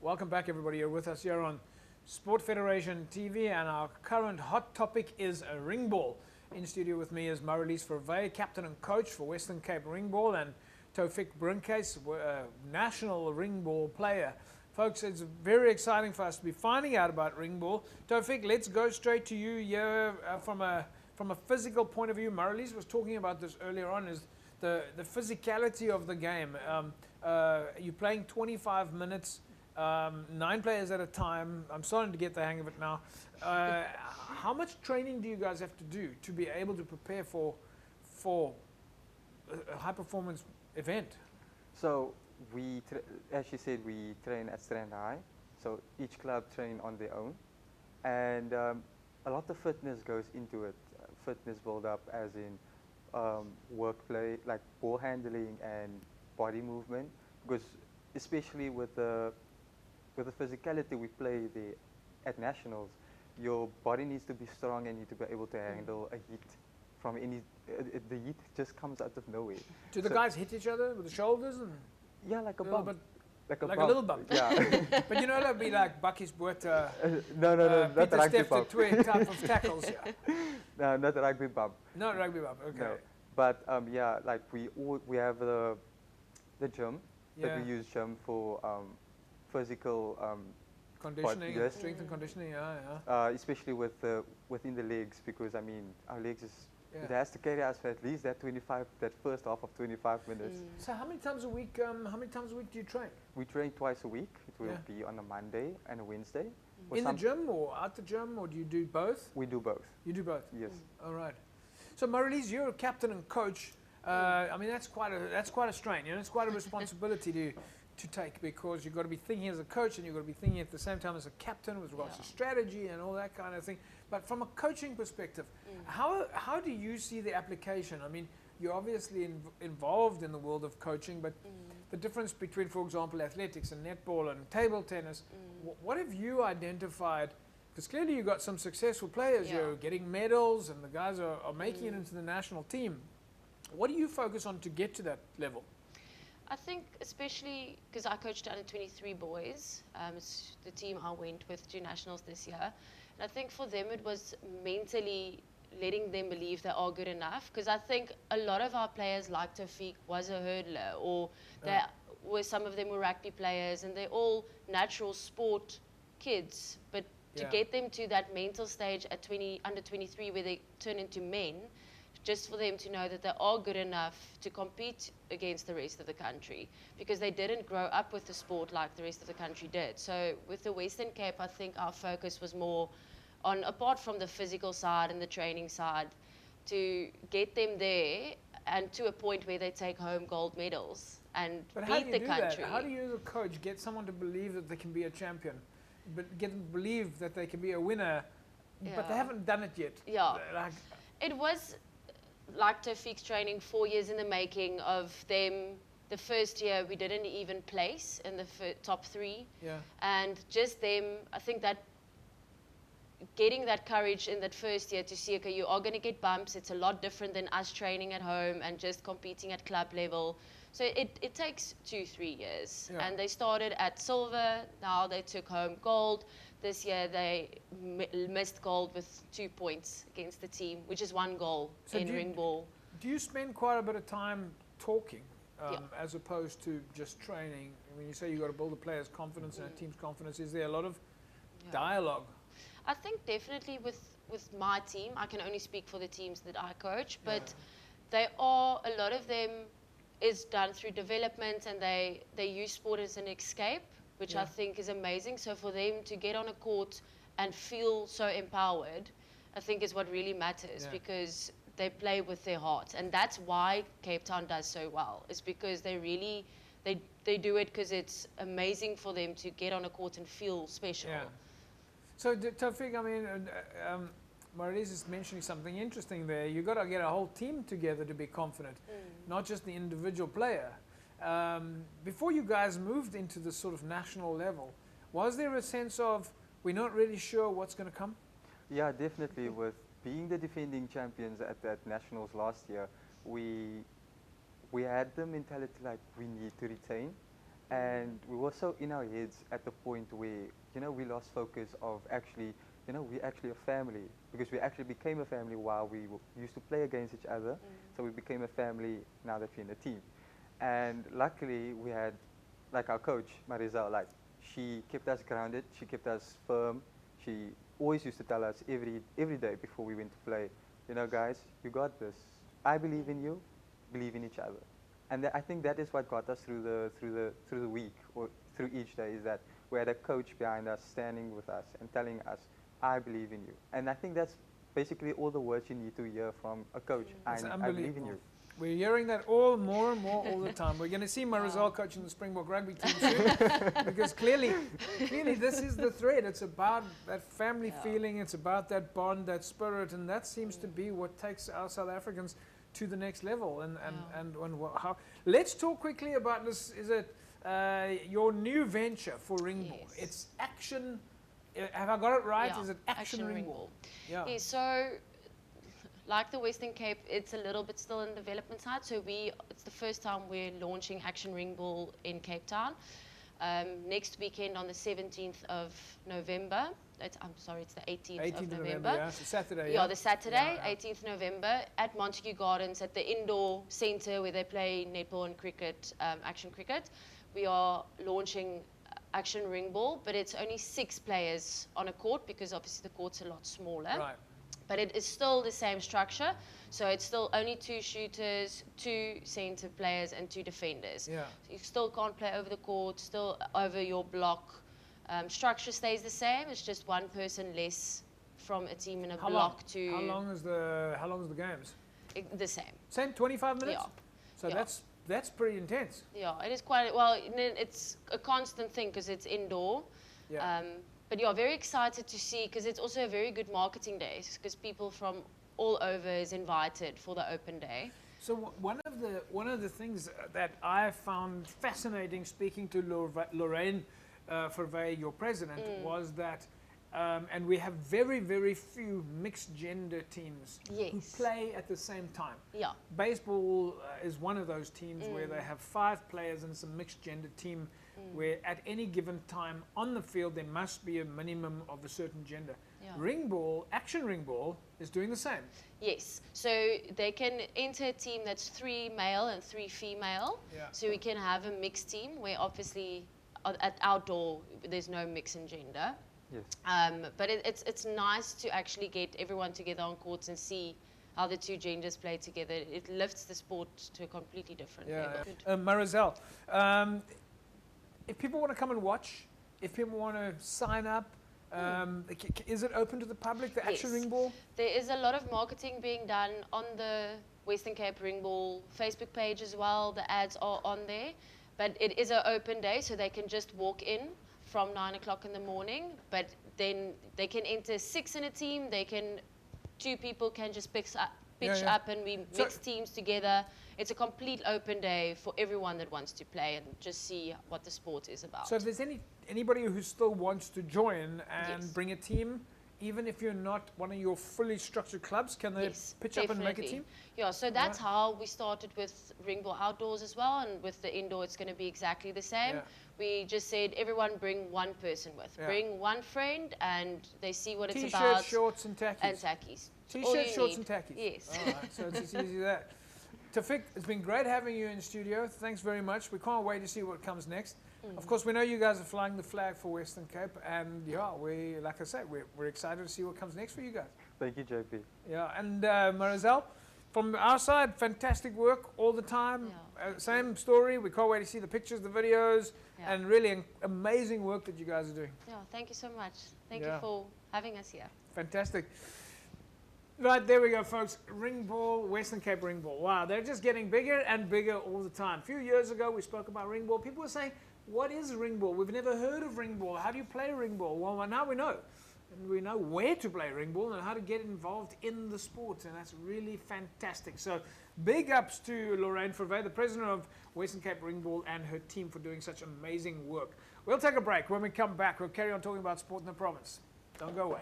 Welcome back, everybody. You're with us here on Sport Federation TV, and our current hot topic is a ring ball. In studio with me is Marizelle Verwey, captain and coach for Western Cape RingBall, and Taufik Brinkhuis, national ring ball player. Folks, it's very exciting for us to be finding out about ring ball. Taufik, let's go straight to you here from a physical point of view. Marizelle was talking about this earlier on, is the physicality of the game. You're playing 25 minutes, 9 players at a time. I'm starting to get the hang of it now. How much training do you guys have to do to be able to prepare for a high performance event? So as she said, we train at Strand High. So each club train on their own, and a lot of fitness goes into it. Fitness build up, as in work play, like ball handling and body movement. Because especially with the physicality we play at nationals, your body needs to be strong and you need to be able to handle a heat from any. The heat just comes out of nowhere. Do the guys hit each other with the shoulders? And yeah, like a bump. Like a little bump. Yeah. But you know, that'd be like Bakkies Boot. No, not rugby bump. Type of tackles. Yeah. No, not rugby bump. Not rugby bump. Okay. No. But yeah, like we have the gym that we use gym for physical conditioning, yes. Strength and conditioning. Yeah. Especially within the legs, because I mean our legs is. Yeah. It has to carry us for at least that first half of 25 minutes. So how many times a week? Do you train? We train twice a week. It will be on a Monday and a Wednesday. In the gym or out the gym, or do you do both? We do both. You do both. Yes. All right. So Marizelle, you're a captain and coach. I mean, that's quite a strain. You know, it's quite a responsibility to take, because you've got to be thinking as a coach and you've got to be thinking at the same time as a captain with regards to strategy and all that kind of thing. But from a coaching perspective, how do you see the application? I mean, you're obviously involved in the world of coaching, but the difference between, for example, athletics and netball and table tennis, what have you identified? Because clearly you've got some successful players. You're getting medals and the guys are making it into the national team. What do you focus on to get to that level? I think especially because I coached under 23 boys, it's the team I went with to nationals this year. And I think for them it was mentally letting them believe they are good enough. Because I think a lot of our players, like Taufik, was a hurdler, or some of them were rugby players, and they're all natural sport kids. But to get them to that mental stage at under 23 where they turn into men, just for them to know that they are good enough to compete against the rest of the country, because they didn't grow up with the sport like the rest of the country did. So with the Western Cape, I think our focus was more on, apart from the physical side and the training side, to get them there and to a point where they take home gold medals and beat the country. How do you as a coach get someone to believe that they can be a champion, but get them to believe that they can be a winner, but they haven't done it yet? Yeah. It was like Taufik's training, 4 years in the making of them. The first year we didn't even place in the top 3. Yeah. And just them, I think that getting that courage in that first year to see, okay, you are going to get bumps. It's a lot different than us training at home and just competing at club level. So it takes 2-3 years. Yeah. And they started at silver. Now they took home gold. This year they missed gold with 2 points against the team, which is 1 goal in ring ball. Do you spend quite a bit of time talking as opposed to just training? I mean, you say you've got to build a player's confidence and a team's confidence. Is there a lot of dialogue? I think definitely with my team, I can only speak for the teams that I coach, but a lot of them is done through development, and they use sport as an escape, which I think is amazing. So for them to get on a court and feel so empowered, I think is what really matters, because they play with their heart. And that's why Cape Town does so well, is because they really, they do it because it's amazing for them to get on a court and feel special. Yeah. So Taufik, I mean, Marizelle is mentioning something interesting there. You've got to get a whole team together to be confident, not just the individual player. Before you guys moved into the sort of national level, was there a sense of, we're not really sure what's going to come? Yeah, definitely. With being the defending champions at nationals last year, we had the mentality like we need to retain, And we were so in our heads at the point where, you know, we lost focus of actually, you know, we're actually a family, because we actually became a family while we used to play against each other. So we became a family now that we're in a team. And luckily we had, like, our coach, Marizelle, like, she kept us grounded, she kept us firm. She always used to tell us every day before we went to play, you know, guys, you got this. I believe in you, believe in each other. And I think that is what got us through the week, or through each day, is that we had a coach behind us, standing with us and telling us, I believe in you. And I think that's basically all the words you need to hear from a coach. I believe in you. We're hearing that more and more all the time. We're going to see Marizelle coaching the Springbok rugby team soon, because clearly this is the thread. It's about that family feeling. It's about that bond, that spirit, and that seems to be what takes our South Africans to the next level. And how? Let's talk quickly about this. Is it your new venture for RingBall? Yes. It's Action. Have I got it right? Yeah, Is it Action RingBall? Yeah. So, like the Western Cape, it's a little bit still in the development side. So it's the first time we're launching Action RingBall in Cape Town. Next weekend on the 17th of November. I'm sorry, it's the 18th of November. Yeah, it's a Saturday. Yeah, the Saturday, 18th November, at Montague Gardens, at the indoor centre where they play netball and cricket, action cricket. We are launching Action RingBall, but it's only 6 players on a court, because obviously the court's a lot smaller. Right. But it is still the same structure, so it's still only 2 shooters, 2 centre players, and 2 defenders. Yeah. So you still can't play over the court, still over your block. Structure stays the same. It's just 1 person less from a team in a block to. How long is the games? The same. Same, 25 minutes. Yeah. So Yeah. that's pretty intense. Yeah, it is quite well. It's a constant thing because it's indoor. Yeah. But yeah, very excited to see, because it's also a very good marketing day, because people from all over is invited for the open day. So one of the things that I found fascinating, speaking to Lorraine Verwey, your president, was that, and we have very few mixed gender teams who play at the same time. Yeah. Baseball is one of those teams where they have 5 players and it's a mixed gender team, where at any given time on the field there must be a minimum of a certain gender. Yeah. RingBall, Action RingBall, is doing the same. Yes, so they can enter a team that's 3 male and 3 female. Yeah. So we can have a mixed team where obviously at outdoor there's no mix in gender. Yes. But it's nice to actually get everyone together on courts and see how the 2 genders play together. It lifts the sport to a completely different level. Marizelle, if people want to come and watch, if people want to sign up, is it open to the public, the Action RingBall? There is a lot of marketing being done on the Western Cape RingBall Facebook page as well. The ads are on there. But it is an open day, so they can just walk in from 9 o'clock in the morning. But then they can enter 6 in a team. 2 people can just pitch up, and we mix teams together. It's a complete open day for everyone that wants to play and just see what the sport is about. So if there's anybody who still wants to join and bring a team, even if you're not one of your fully structured clubs, can they pitch up and make a team? Yeah, so that's how we started with RingBall Outdoors as well, and with the indoor it's going to be exactly the same. Yeah. We just said everyone bring 1 person with. Yeah. Bring 1 friend and they see what it's about. T-shirts, shorts and tackies. And tackies. T-shirts, shorts and tackies. Yes. All right, so it's as easy as that. Tafik, it's been great having you in studio. Thanks very much. We can't wait to see what comes next. Of course, we know you guys are flying the flag for Western Cape, and like I said, we're excited to see what comes next for you guys. Thank you, JP. Yeah, and Marizelle, from our side, fantastic work all the time. Yeah. Same story. We can't wait to see the pictures, the videos, and really amazing work that you guys are doing. Yeah, thank you so much. Thank you for having us here. Fantastic. Right, there we go, folks. RingBall, Western Cape RingBall. Wow, they're just getting bigger and bigger all the time. A few years ago, we spoke about RingBall. People were saying, what is RingBall? We've never heard of RingBall. How do you play RingBall? Well, now we know. And we know where to play RingBall and how to get involved in the sport. And that's really fantastic. So big ups to Lorraine Verwey, the president of Western Cape RingBall, and her team for doing such amazing work. We'll take a break. When we come back, we'll carry on talking about sport in the province. Don't go away.